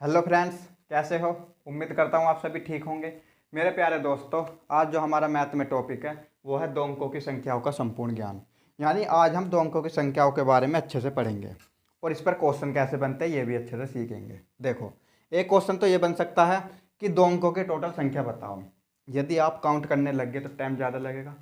Hello friends, कैसे हो। उम्मीद करता हूँ आप सभी ठीक होंगे। मेरे प्यारे दोस्तों, आज जो हमारा मैथ में टॉपिक है वो है दो अंकों की संख्याओं का संपूर्ण ज्ञान। यानी आज हम दो अंकों की संख्याओं के बारे में अच्छे से पढ़ेंगे और इस पर क्वेश्चन कैसे बनते हैं ये भी अच्छे से सीखेंगे। देखो, एक क्वेश्चन तो ये बन सकता है कि दो अंकों की टोटल संख्या बताओ। यदि आप काउंट करने लग गए तो टाइम ज़्यादा लगेगा।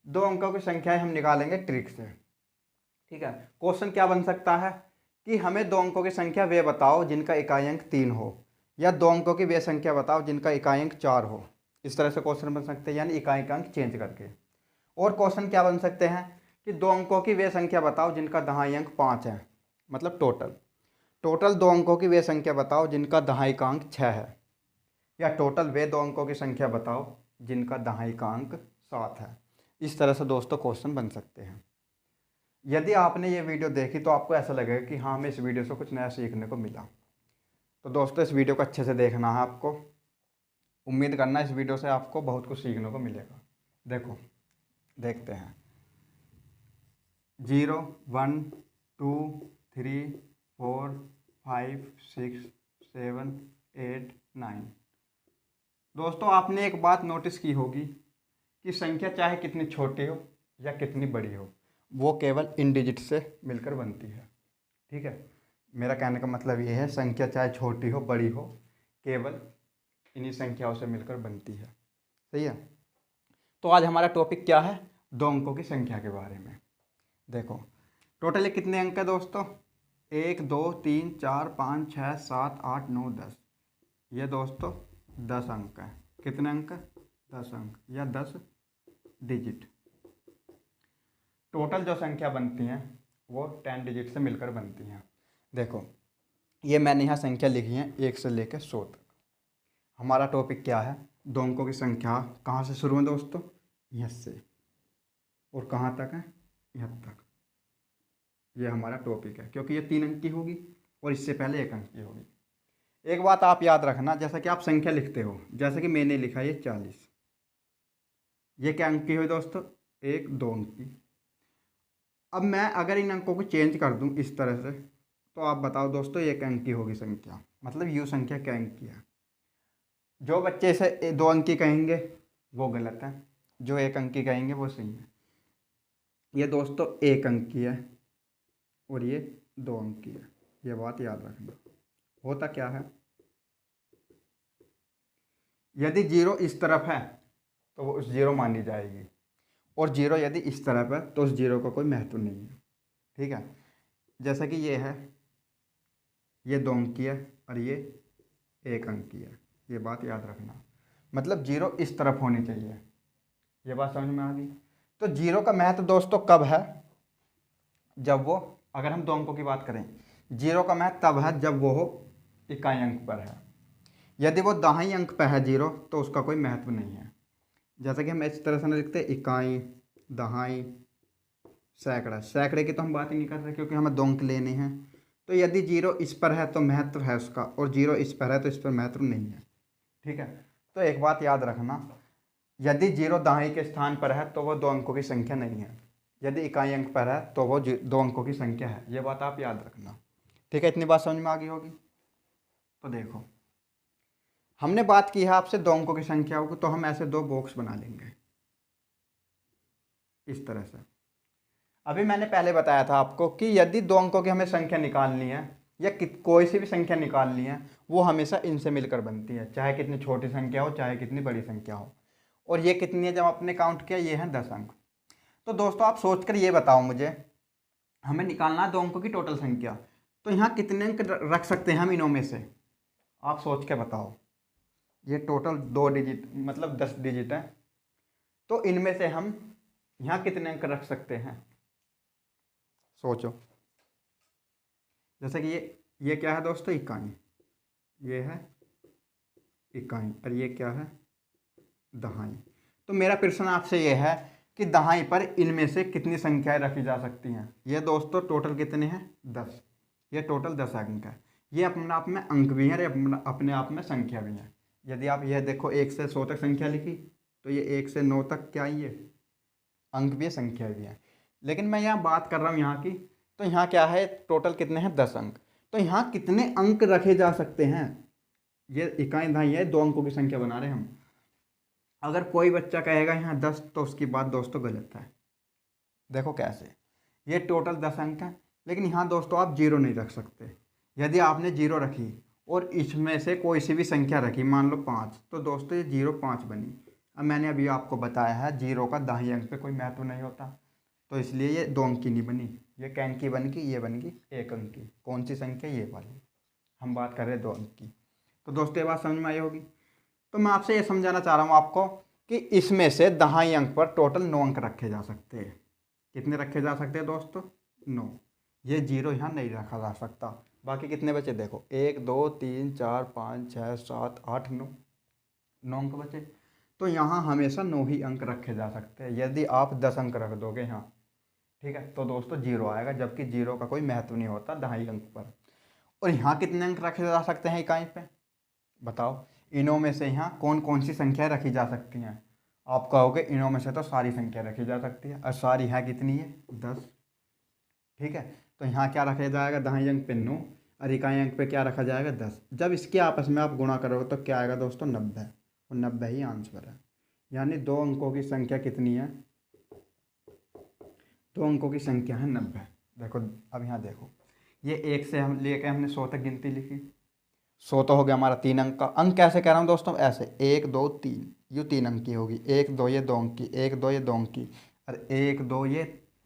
दो अंकों की संख्याएँ हम निकालेंगे ट्रिक से। ठीक है, क्वेश्चन क्या बन सकता है कि हमें दो अंकों की संख्या वे बताओ जिनका इकाई अंक 3 हो, या दो अंकों की वे संख्या बताओ जिनका इकाई अंक 4 हो। इस तरह से क्वेश्चन बन सकते हैं, यानी इकाई का अंक चेंज करके। और क्वेश्चन क्या बन सकते हैं कि दो अंकों की वे संख्या बताओ जिनका दहाई अंक 5 है, मतलब टोटल टोटल दो अंकों की वे संख्या बताओ जिनका दहाई का अंक 6 है, या टोटल वे दो अंकों की संख्या बताओ जिनका दहाई का अंक 7 है। इस तरह से दोस्तों क्वेश्चन बन सकते हैं। यदि आपने ये वीडियो देखी तो आपको ऐसा लगेगा कि हाँ, हमें इस वीडियो से कुछ नया सीखने को मिला। तो दोस्तों, इस वीडियो को अच्छे से देखना है आपको। उम्मीद करना इस वीडियो से आपको बहुत कुछ सीखने को मिलेगा। देखो, देखते हैं। 0 1 2 3 4 5 6 7 8 9। दोस्तों, आपने एक बात नोटिस की होगी कि संख्या चाहे कितनी छोटी हो या कितनी बड़ी हो, वो केवल इन डिजिट से मिलकर बनती है। ठीक है, मेरा कहने का मतलब ये है, संख्या चाहे छोटी हो बड़ी हो, केवल इन्हीं संख्याओं से मिलकर बनती है। सही है। तो आज हमारा टॉपिक क्या है? दो अंकों की संख्या के बारे में। देखो, टोटल ये कितने अंक है दोस्तों? 1 2 3 4 5 6 7 8 9 10। ये दोस्तों 10 अंक है। कितने अंक? 10 अंक या 10 डिजिट। टोटल जो संख्या बनती हैं वो 10 डिजिट से मिलकर बनती हैं। देखो, ये मैंने यहाँ संख्या लिखी है 1 से लेकर 100 तक। हमारा टॉपिक क्या है? दो अंकों की संख्या कहाँ से शुरू है दोस्तों? यहाँ से। और कहाँ तक है? यहाँ तक। ये हमारा टॉपिक है, क्योंकि ये 3 अंक की होगी और इससे पहले 1 अंक की होगी। एक बात आप याद रखना, जैसा कि आप संख्या लिखते हो, जैसे कि मैंने लिखा ये 40। ये क्या अंक की हुई दोस्तों? 1 2 अंक की। अब मैं अगर इन अंकों को चेंज कर दूं इस तरह से, तो आप बताओ दोस्तों, ये क्या अंक की होगी संख्या? मतलब यू संख्या क्या अंक की है? जो बच्चे इसे 2 अंक की कहेंगे वो गलत है, जो 1 अंक की कहेंगे वो सही है। ये दोस्तों 1 अंक की है और ये 2 अंक की है। ये बात याद रखना। होता क्या है, यदि 0 इस तरफ है तो वो उस 0 मानी जाएगी, और 0 यदि इस तरफ है तो उस 0 का कोई महत्व नहीं है। ठीक है, जैसा कि ये है, ये 2 अंक की है और ये 1 अंक की है। ये बात याद रखना। मतलब 0 इस तरफ होनी चाहिए। ये बात समझ में आ गई? तो 0 का महत्व दोस्तों कब है? जब वो, अगर हम 2 अंकों की बात करें, 0 का महत्व तब है जब वो हो इकाई अंक पर है। यदि वो दहाई अंक पर है 0, तो उसका कोई महत्व नहीं है। जैसा कि हम इस तरह से ना लिखते हैं, इकाई, दहाई, सैकड़ा। सैकड़े की तो हम बात ही नहीं कर रहे, क्योंकि हमें 2 अंक लेने हैं। तो यदि 0 इस पर है तो महत्व है उसका, और 0 इस पर है तो इस पर महत्व नहीं है। ठीक है, तो एक बात याद रखना, यदि 0 दहाई के स्थान पर है तो वो 2 अंकों की संख्या नहीं है। यदि इकाई अंक पर है तो वो 2 अंकों की संख्या है। ये बात आप याद रखना। ठीक है, इतनी बात समझ में आ गई होगी। तो देखो, हमने बात की है आपसे 2 अंकों की संख्याओं को, तो हम ऐसे 2 बॉक्स बना लेंगे इस तरह से। अभी मैंने पहले बताया था आपको कि यदि 2 अंकों की हमें संख्या निकालनी है, या कोई सी भी संख्या निकालनी है, वो हमेशा इनसे मिलकर बनती है, चाहे कितनी छोटी संख्या हो चाहे कितनी बड़ी संख्या हो। और ये कितनी है? जब आपने काउंट किया, ये है 10 अंक। तो दोस्तों, आप सोचकर ये बताओ मुझे, हमें निकालना है 2 अंकों की टोटल संख्या, तो यहाँ कितने अंक रख सकते हैं हम इनों में से? आप सोच के बताओ। ये टोटल 2 डिजिट, मतलब 10 डिजिट है, तो इनमें से हम यहाँ कितने अंक रख सकते हैं? सोचो। जैसे कि ये क्या है दोस्तों? इकाई। ये है इकाई और ये क्या है? दहाई। तो मेरा प्रश्न आपसे ये है कि दहाई पर इनमें से कितनी संख्याएं रखी जा सकती हैं? ये दोस्तों टोटल कितने हैं? 10। ये टोटल 10 अंक है। ये अपने आप में अंक भी है और अपने आप में संख्या भी है। यदि आप यह देखो, 1 से 100 तक संख्या लिखी, तो ये 1 से 9 तक क्या ही है? अंक भी है, संख्या भी है। लेकिन मैं यहाँ बात कर रहा हूँ यहाँ की, तो यहाँ क्या है? टोटल कितने हैं? 10 अंक। तो यहाँ कितने अंक रखे जा सकते हैं, ये इकाई दहाई है, 2 अंकों की संख्या बना रहे हैं हम। अगर कोई बच्चा कहेगा यहाँ 10, तो उसकी बात दोस्तों गलत है। देखो कैसे, ये टोटल 10 अंक है, लेकिन यहाँ दोस्तों आप जीरो नहीं रख सकते। यदि आपने जीरो रखी और इसमें से कोई सी भी संख्या रखी, मान लो 5, तो दोस्तों ये 0 5 बनी। अब मैंने अभी आपको बताया है जीरो का दाहिने अंक पे कोई महत्व नहीं होता, तो इसलिए ये 2 अंक की नहीं बनी, ये कैन की बन गई, ये बन गई 1 अंक की। कौन सी संख्या, ये वाली, हम बात कर रहे हैं 2 अंक की। तो दोस्तों ये बात समझ में आई होगी। तो मैं आपसे ये समझाना चाह रहा हूँ आपको कि इसमें से दहाई अंक पर टोटल 9 अंक रखे जा सकते हैं। कितने रखे जा सकते हैं दोस्तों, 9। ये जीरो यहाँ नहीं रखा जा सकता। बाकी कितने बचे देखो, 1 2 3 4 5 6 7 8 9, 9 अंक बचे। तो यहाँ हमेशा 9 ही अंक रखे जा सकते हैं। यदि आप 10 अंक रख दोगे यहाँ, ठीक है, तो दोस्तों जीरो आएगा, जबकि जीरो का कोई महत्व नहीं होता दहाई अंक पर। और यहाँ कितने अंक रखे जा सकते हैं इकाई पे, बताओ। इनों में से यहाँ कौन कौन सी संख्याएं रखी जा सकती हैं। आप कहोगे इनों में से तो सारी संख्या रखी जा सकती है, और सारी है कितनी है, 10। ठीक है, तो यहाँ क्या रखा जाएगा, दहाई अंक पे 9, और इकाई अंक पे क्या रखा जाएगा, 10। जब इसके आपस में आप गुणा करोगे तो क्या आएगा दोस्तों, 90। और 90 ही आंसर है। यानी 2 अंकों की संख्या कितनी है, 2 अंकों की संख्या है 90। देखो अब यहाँ देखो, ये 1 से हम लेके हमने 100 तक गिनती लिखी। 100 तो हो गया हमारा 3 अंक का। अंक कैसे कह रहा हूँ दोस्तों, ऐसे 1 2 3, ये 3 अंक की होगी। 1 2 ये 2 अंक की, 1 2 ये 2 अंक की, और 1 2 ये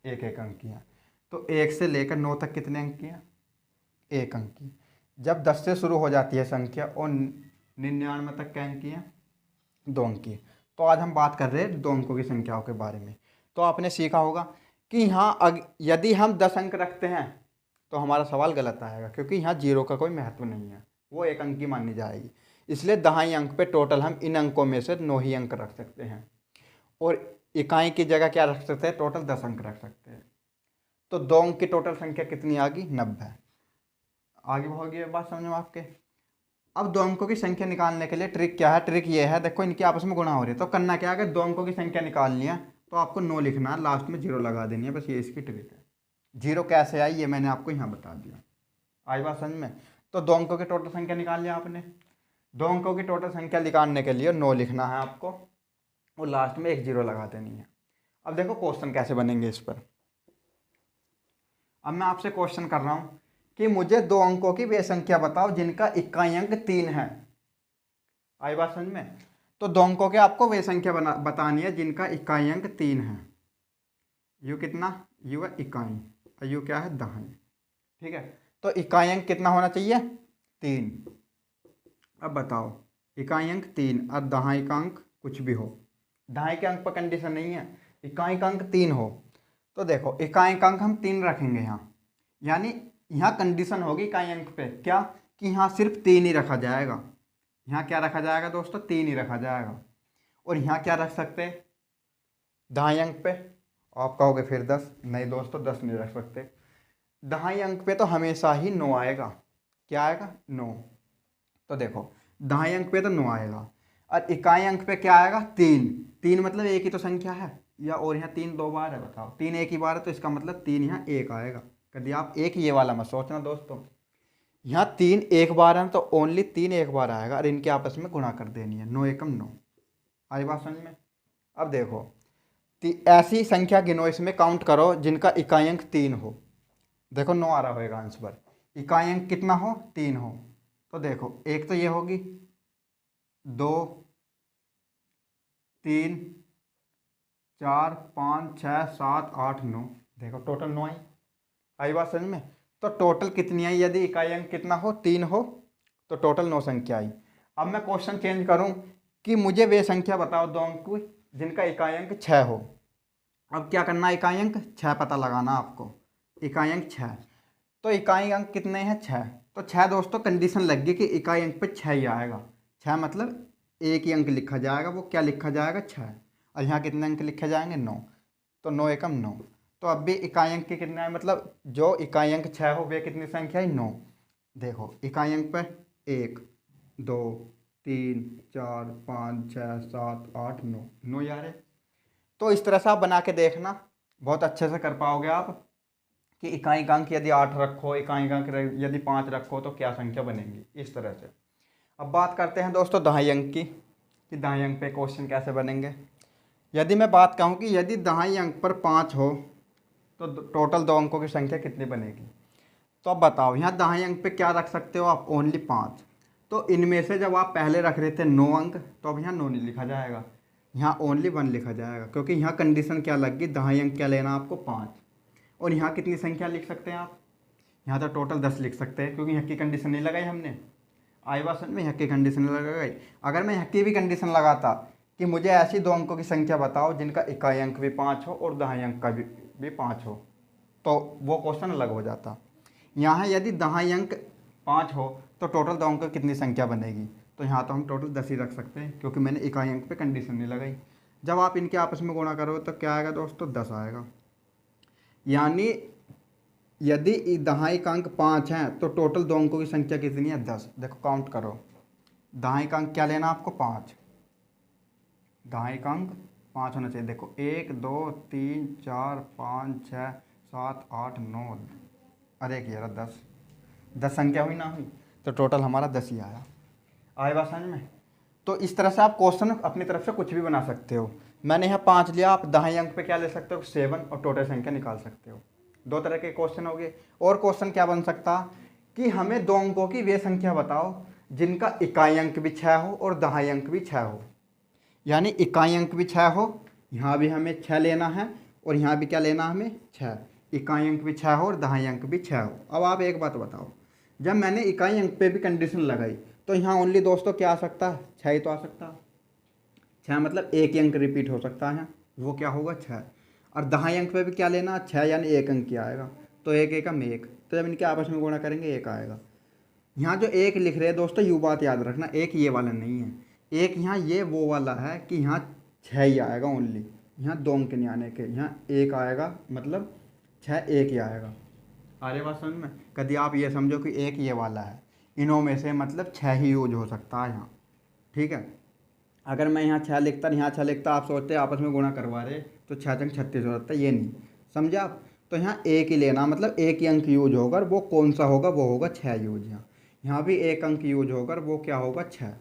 1 अंक की है। तो 1 से लेकर 9 तक कितने अंक की है, 1 अंक की। जब 10 से शुरू हो जाती है संख्या और 99 तक क्या अंक की है, 2 अंक की। तो आज हम बात कर रहे हैं 2 अंकों की संख्याओं के बारे में। तो आपने सीखा होगा कि यहाँ यदि हम 10 अंक रखते हैं तो हमारा सवाल गलत आएगा, क्योंकि यहाँ जीरो का कोई महत्व नहीं है, वो 1 अंक की मानी जाएगी। इसलिए दहाई अंक पे टोटल हम इन अंकों में से 9 ही अंक रख सकते हैं, और इकाई की जगह क्या रख सकते हैं, टोटल 10 अंक रख सकते हैं। तो 2 अंक की टोटल संख्या कितनी आ गई, 90। आगे होगी बात समझ में आपके। अब 2 अंकों की संख्या निकालने के लिए ट्रिक क्या है, ट्रिक ये है, देखो इनकी आपस में गुणा हो रही है, तो करना क्या है, अगर 2 अंकों की संख्या निकालनी है तो आपको 9 लिखना है, लास्ट में 0 लगा देनी है, बस ये इसकी ट्रिक है। 0 कैसे आई ये मैंने आपको यहाँ बता दिया। आई बात समझ में। तो 2 अंकों की टोटल संख्या निकाल लिया आपने। 2 अंकों की टोटल संख्या निकालने के लिए 9 लिखना है आपको, और लास्ट में एक 0 लगा देनी है। अब देखो क्वेश्चन कैसे बनेंगे इस पर। अब मैं आपसे क्वेश्चन कर रहा हूँ कि मुझे 2 अंकों की वे संख्या बताओ जिनका इकाई अंक 3 है। आई बात समझ में। तो 2 अंकों के आपको वे संख्या बतानी है जिनका इकाई अंक 3 है। यू कितना, यू है इकाई, और यू क्या है, दहाई। ठीक है, तो इकाई अंक कितना होना चाहिए, 3। अब बताओ, इकाई अंक 3 और दहाई का अंक कुछ भी हो, दहाई के अंक पर कंडीशन नहीं है, इकाई का अंक 3 हो। तो देखो इकाई का अंक हम 3 रखेंगे यहाँ, यानी यहाँ कंडीशन होगी इकाई अंक पे क्या, कि यहाँ सिर्फ 3 ही रखा जाएगा। यहाँ क्या रखा जाएगा दोस्तों, 3 ही रखा जाएगा। और यहाँ क्या रख सकते हैं, दहाई अंक पे। आप कहोगे फिर 10, नहीं दोस्तों 10 नहीं रख सकते। दहाई अंक पे तो हमेशा ही 9 आएगा। क्या आएगा, 9। तो देखो दहाई अंक पे तो 9 आएगा, और इकाई अंक पे क्या आएगा, 3। 3 मतलब एक ही तो संख्या है, या और यहाँ 3 2 बार है, बताओ 3 एक ही बार है, तो इसका मतलब 3 यहाँ 1 आएगा। कभी आप एक ये वाला मत सोचना दोस्तों, यहाँ 3 एक बार है तो ओनली 3 एक बार आएगा, और इनके आपस में गुणा कर देनी है, 9 एकम 9। आई बात समझ में। अब देखो ऐसी संख्या गिनो, इसमें काउंट करो जिनका इकाई अंक 3 हो। देखो 9 आ रहा होगा आंसर, इकाई अंक कितना हो, 3 हो। तो देखो एक तो ये होगी, 2 3 4 5 6 7 8 9, देखो टोटल 9 आई। आई बात समझ में। तो टोटल कितनी आई, यदि इकाई अंक कितना हो, 3 हो, तो टोटल 9 संख्या आई। अब मैं क्वेश्चन चेंज करूं कि मुझे वे संख्या बताओ 2 अंक की जिनका इकाई अंक 6 हो। अब क्या करना है, इकाई अंक 6 पता लगाना आपको, इकाई अंक 6। तो इकाई अंक कितने हैं, 6। तो 6 दोस्तों कंडीशन लग गई कि इकाई अंक पे 6 ही आएगा। 6 मतलब एक ही अंक लिखा जाएगा, वो क्या लिखा जाएगा, 6। और यहाँ कितने अंक लिखे जाएंगे, 9। तो 9 एकम 9। तो अब भी इकाई अंक के कितने आए, मतलब जो इकाई अंक 6 हो वे कितनी संख्या है, 9। देखो इकाई अंक पर 1 2 3 4 5 6 7 8 9, 9 यार है। तो इस तरह से आप बना के देखना, बहुत अच्छे से कर पाओगे आप। कि इकाई अंक यदि 8 रखो, इकाई अंक यदि 5 रखो तो क्या संख्या बनेगी, इस तरह से। अब बात करते हैं दोस्तों दहाई अंक की, कि दहाई अंक पे क्वेश्चन कैसे बनेंगे। यदि मैं बात कहूँ कि यदि दहाई अंक पर 5 हो तो टोटल 2 अंकों की संख्या कितनी बनेगी। तो अब बताओ, यहाँ दहाई अंक पे क्या रख सकते हो आप, ओनली 5। तो इनमें से जब आप पहले रख रहे थे 9 अंक, तो अब यहाँ 9 नहीं लिखा जाएगा, यहाँ ओनली 1 लिखा जाएगा, क्योंकि यहाँ कंडीशन क्या लग गई, दहाई अंक क्या लेना आपको 5। और यहाँ कितनी संख्या लिख सकते हैं आप, यहाँ तो टोटल 10 लिख सकते हैं, क्योंकि यहाँ की कंडीशन नहीं लगाई हमने। आई बात समझ में, यहाँ की कंडीशन लगाई। अगर मैं यहाँ की भी कंडीशन लगाता कि मुझे ऐसी 2 अंकों की संख्या बताओ जिनका इकाई अंक भी 5 हो और दहाई अंक का भी 5 हो, तो वो क्वेश्चन अलग हो जाता। यहाँ यदि दहाई अंक 5 हो तो टोटल 2 अंकों की कितनी संख्या बनेगी, तो यहाँ तो हम टोटल 10 ही रख सकते हैं, क्योंकि मैंने इकाई अंक पे कंडीशन नहीं लगाई। जब आप इनके आपस में गुणा करोगे तो क्या आएगा दोस्तों, 10 आएगा। यानी यदि दहाई का अंक 5 है तो टोटल 2 अंकों की संख्या कितनी है, 10। देखो काउंट करो, दहाई का अंक क्या लेना आपको, 5। दहाई का अंक 5 होना चाहिए। देखो 1 2 3 4 5 6 7 8 9, अरे एक 10 संख्या हुई ना हुई, तो टोटल हमारा 10 ही आया। आए बात समझ में। तो इस तरह से आप क्वेश्चन अपनी तरफ से कुछ भी बना सकते हो। मैंने यहाँ 5 लिया, आप दहाई अंक पे क्या ले सकते हो, 7, और टोटल संख्या निकाल सकते हो। 2 तरह के क्वेश्चन हो गए। और क्वेश्चन क्या बन सकता कि हमें 2 अंकों की वे संख्या बताओ जिनका इकाई अंक भी 6 हो और दहाई अंक भी 6 हो। यानी इकाई अंक भी 6 हो, यहाँ भी हमें 6 लेना है, और यहाँ भी क्या लेना हमें, 6। इकाई अंक भी 6 हो और दहाई अंक भी 6 हो। अब आप एक बात बताओ, जब मैंने इकाई अंक पे भी कंडीशन लगाई तो यहाँ ओनली दोस्तों क्या आ सकता है, 6 ही तो आ सकता है। 6 मतलब एक ही अंक रिपीट हो सकता है, वो क्या होगा, 6। और दहाई अंक पे भी क्या लेना, 6, यानी एक अंक क्या आएगा, तो एक एकम एक। तो जब इनके आपस में गुणा करेंगे 1 आएगा। यहाँ जो 1 लिख रहे हैं दोस्तों, यू बात याद रखना, 1 ये वाला नहीं है, 1 यहाँ ये वो वाला है कि यहाँ 6 ही आएगा ओनली, यहाँ 2 अंक नहीं आने के, यहाँ 1 आएगा, मतलब 6 1 ही आएगा। अरे बात समझ में। कभी आप ये समझो कि 1 ये वाला है, इनों में से मतलब 6 ही यूज हो सकता है यहाँ, ठीक है। अगर मैं यहाँ 6 लिखता, यहाँ 6 लिखता, आप सोचते आपस में गुणा करवा रहे तो 6 चंग 36 हो जाता, ये नहीं समझे आप। तो यहाँ 1 ही लेना, मतलब 1 ही अंक यूज होगा, वो कौन सा होगा, वो होगा 6 यूज। यहाँ भी 1 अंक यूज होकर, वो क्या होगा, 6।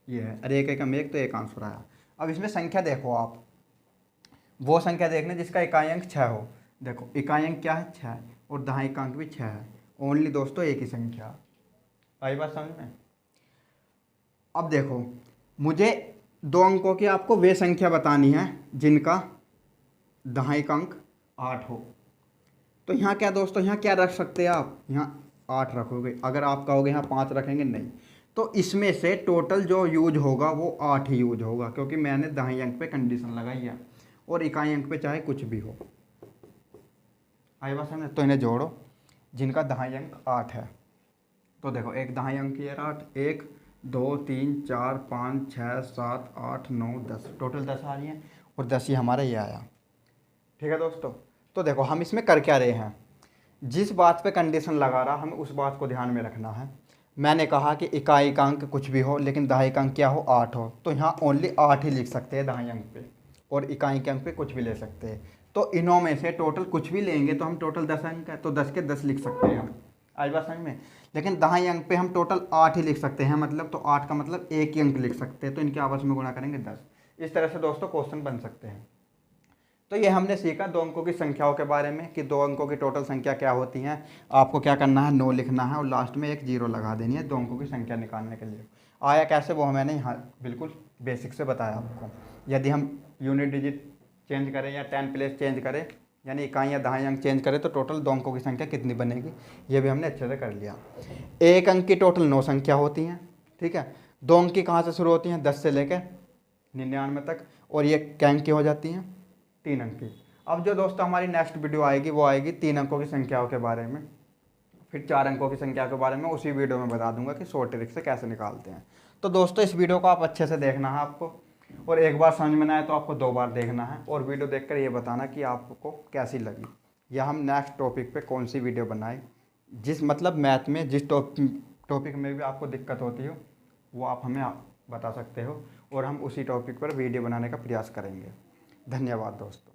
ये है, अरे 1 एकम 1, तो एक आंसर आया। अब इसमें संख्या देखो आप, वो संख्या देखना जिसका इकाई अंक 6 हो। देखो इकाई अंक क्या है, 6, और दहाई का अंक भी 6 है, ओनली दोस्तों एक ही संख्या। आई बात समझ में। अब देखो, मुझे 2 अंकों की आपको वे संख्या बतानी है जिनका दहाई का अंक 8 हो। तो यहाँ क्या दोस्तों, यहाँ क्या रख सकते हैं आप, यहाँ 8 रखोगे। अगर आप कहोगे यहाँ 5 रखेंगे, नहीं, तो इसमें से टोटल जो यूज होगा वो 8 ही यूज होगा, क्योंकि मैंने दहाई अंक पे कंडीशन लगाई है, और इकाई अंक पे चाहे कुछ भी हो। आई बात समझ। तो इन्हें जोड़ो जिनका दहाई अंक 8 है। तो देखो एक दहाई अंक की 8, 1 2 3 4 5 6 7 8 9 10, टोटल 10 आ रही है, और 10 ही हमारा ये आया। ठीक है दोस्तों। तो देखो हम इसमें कर क्या रहे हैं, जिस बात पे कंडीशन लगा रहा हमें उस बात को ध्यान में रखना है। मैंने कहा कि इकाई का अंक कुछ भी हो, लेकिन दहाई का अंक क्या हो, 8 हो, तो यहाँ ओनली 8 ही लिख सकते हैं दहाई अंक पे, और इकाई के अंक पे कुछ भी ले सकते हैं। तो इनों में से टोटल कुछ भी लेंगे तो हम टोटल 10 अंक है, तो 10 के 10 लिख सकते हैं हम। आज बात समझ में। लेकिन दहाई अंक पे हम टोटल 8 ही लिख सकते हैं, मतलब तो 8 का मतलब एक ही अंक लिख सकते हैं, तो इनके आपस में गुणा करेंगे 10। इस तरह से दोस्तों क्वेश्चन बन सकते हैं। तो ये हमने सीखा 2 अंकों की संख्याओं के बारे में, कि 2 अंकों की टोटल संख्या क्या होती है। आपको क्या करना है, 9 लिखना है और लास्ट में एक 0 लगा देनी है 2 अंकों की संख्या निकालने के लिए। आया कैसे वो मैंने यहाँ बिल्कुल बेसिक से बताया आपको। यदि हम यूनिट डिजिट चेंज करें या 10 प्लेस चेंज करें, यानी इकाई या दहाई अंक चेंज करें, तो टोटल 2 अंकों की संख्या कितनी बनेगी, ये भी हमने अच्छे से कर लिया। 1 अंक की टोटल 9 संख्या होती हैं, ठीक है। 2 अंक की कहाँ से शुरू होती हैं, 10 से लेकर 99 तक, और ये कैंक की हो जाती हैं 3 अंक की। अब जो दोस्तों हमारी नेक्स्ट वीडियो आएगी वो आएगी 3 अंकों की संख्याओं के बारे में, फिर 4 अंकों की संख्या के बारे में उसी वीडियो में बता दूंगा कि शॉर्ट ट्रिक से कैसे निकालते हैं। तो दोस्तों इस वीडियो को आप अच्छे से देखना है आपको, और एक बार समझ में ना आए तो आपको 2 बार देखना है, और वीडियो देखकर ये बताना कि आपको कैसी लगी, या हम नेक्स्ट टॉपिक पे कौन सी वीडियो बनाए। जिस मतलब मैथ में जिस टॉपिक में भी आपको दिक्कत होती हो वो आप हमें बता सकते हो, और हम उसी टॉपिक पर वीडियो बनाने का प्रयास करेंगे। धन्यवाद दोस्तों।